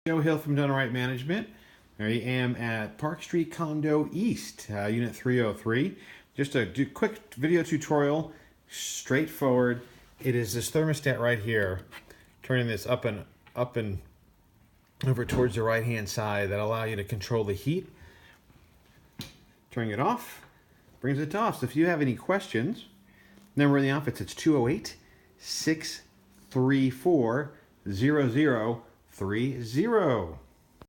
Joe Hill from DoneRight Management. I am at Park Street Condo East, Unit 303. Just a quick video tutorial, straightforward. It is this thermostat right here, turning this up and over towards the right-hand side that allow you to control the heat. Turning it off, brings it to off. So if you have any questions, number in the office, it's 208-634-0030.